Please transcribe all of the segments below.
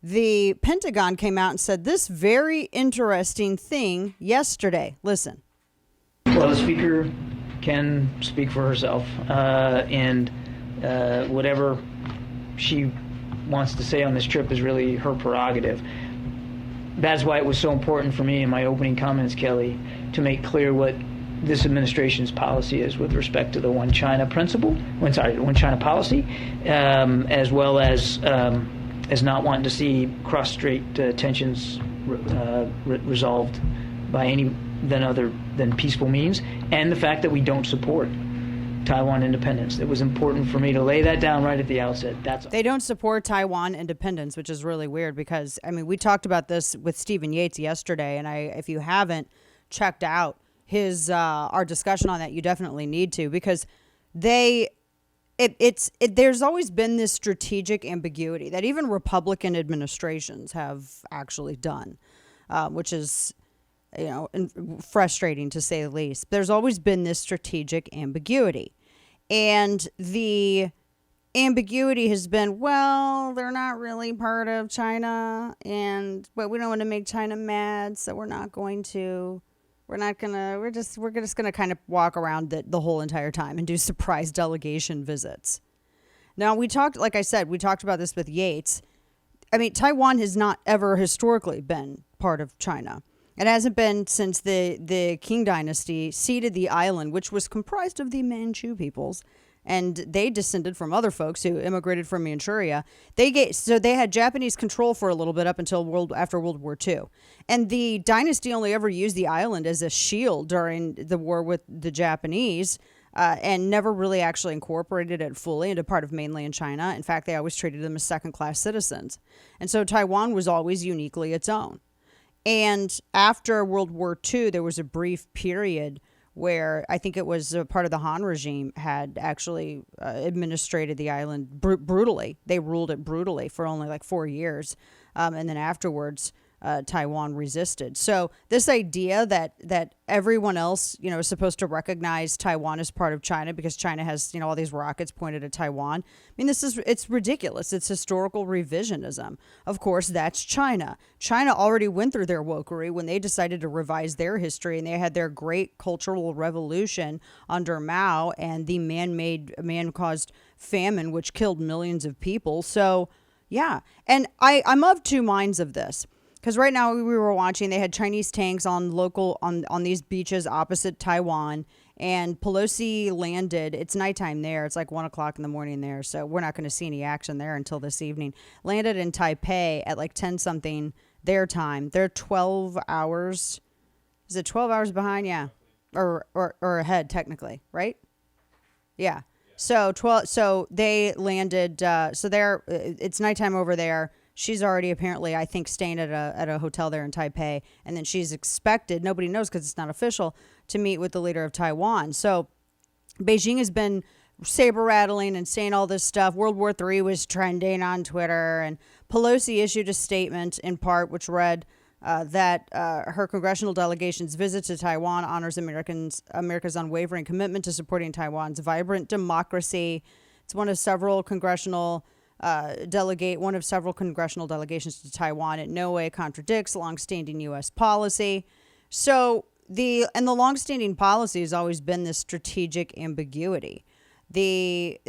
the Pentagon came out and said this very interesting thing yesterday. Listen. Well, the Speaker can speak for herself, and whatever she wants to say on this trip is really her prerogative. That's why it was so important for me in my opening comments, Kelly, to make clear what this administration's policy is with respect to the One China One China policy, as well as not wanting to see cross-strait tensions resolved by any other than peaceful means, and the fact that we don't support Taiwan independence. It was important for me to lay that down right at the outset. That's all. They don't support Taiwan independence, which is really weird because, I mean, we talked about this with Stephen Yates yesterday, and if you haven't checked out our discussion on that, you definitely need to, because there's always been this strategic ambiguity that even Republican administrations have actually done, which is, frustrating to say the least. There's always been this strategic ambiguity. And the ambiguity has been, well, they're not really part of China, but we don't want to make China mad, so we're just gonna kind of walk around the whole entire time and do surprise delegation visits. Now, like I said, we talked about this with Yates. I mean, Taiwan has not ever historically been part of China. It hasn't been since the Qing dynasty ceded the island, which was comprised of the Manchu peoples, and they descended from other folks who immigrated from Manchuria. They had Japanese control for a little bit up until after World War II, and the dynasty only ever used the island as a shield during the war with the Japanese, and never really actually incorporated it fully into part of mainland China. In fact, they always treated them as second-class citizens, and so Taiwan was always uniquely its own. And after World War II, there was a brief period where I think it was a part of the Han regime had actually administrated the island brutally. They ruled it brutally for only like 4 years. And then afterwards, Taiwan resisted. So this idea that everyone else, is supposed to recognize Taiwan as part of China because China has, all these rockets pointed at Taiwan. I mean, it's ridiculous. It's historical revisionism. Of course, that's China. China already went through their wokery when they decided to revise their history, and they had their great cultural revolution under Mao and the man-caused famine, which killed millions of people. So, yeah. And I'm of two minds of this. Because right now we were watching, they had Chinese tanks on these beaches opposite Taiwan, and Pelosi landed. It's nighttime there. It's like 1 o'clock in the morning there, so we're not going to see any action there until this evening. Landed in Taipei at like 10 something their time. They're 12 hours. Is it 12 hours behind? Yeah, or ahead technically, right? Yeah. So they landed. It's nighttime over there. She's already apparently, I think, staying at a hotel there in Taipei. And then she's expected, nobody knows because it's not official, to meet with the leader of Taiwan. So Beijing has been saber rattling and saying all this stuff. World War III was trending on Twitter. And Pelosi issued a statement in part which read that her congressional delegation's visit to Taiwan honors America's unwavering commitment to supporting Taiwan's vibrant democracy. It's one of several congressional delegations to Taiwan. It no way contradicts longstanding U.S. policy. So the longstanding policy has always been this strategic ambiguity. The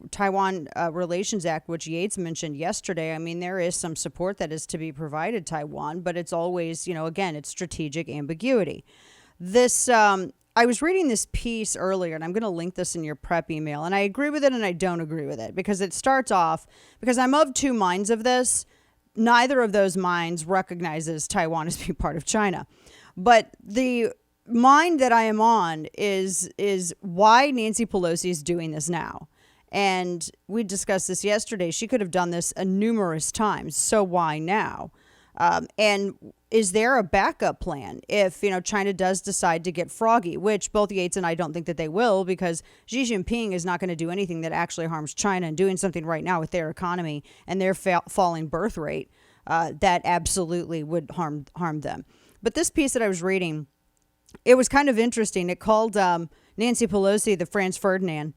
Taiwan Relations Act, which Yates mentioned yesterday, there is some support that is to be provided Taiwan, but it's always, again, it's strategic ambiguity. This, I was reading this piece earlier, and I'm going to link this in your prep email, and I agree with it and I don't agree with it, because it starts off, because I'm of two minds of this. Neither of those minds recognizes Taiwan as being part of China. But the mind that I am on is why Nancy Pelosi is doing this now. And we discussed this yesterday. She could have done this numerous times. So why now? And is there a backup plan if, China does decide to get froggy, which both Yates and I don't think that they will, because Xi Jinping is not going to do anything that actually harms China, and doing something right now with their economy and their falling birth rate that absolutely would harm them. But this piece that I was reading, it was kind of interesting. It called Nancy Pelosi the Franz Ferdinand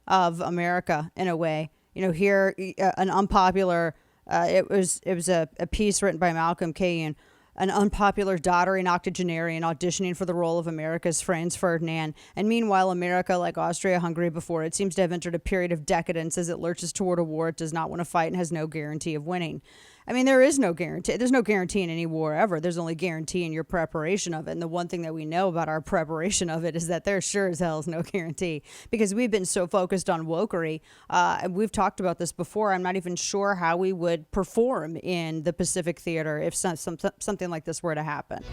of America in a way. Here, an unpopular It was a piece written by Malcolm K. An unpopular doddering octogenarian auditioning for the role of America's Franz Ferdinand. And meanwhile, America, like Austria-Hungary before it, seems to have entered a period of decadence as it lurches toward a war it does not want to fight and has no guarantee of winning. I mean, there is no guarantee. There's no guarantee in any war ever. There's only guarantee in your preparation of it. And the one thing that we know about our preparation of it is that there sure as hell is no guarantee, because we've been so focused on wokery. And we've talked about this before. I'm not even sure how we would perform in the Pacific Theater if something like this were to happen.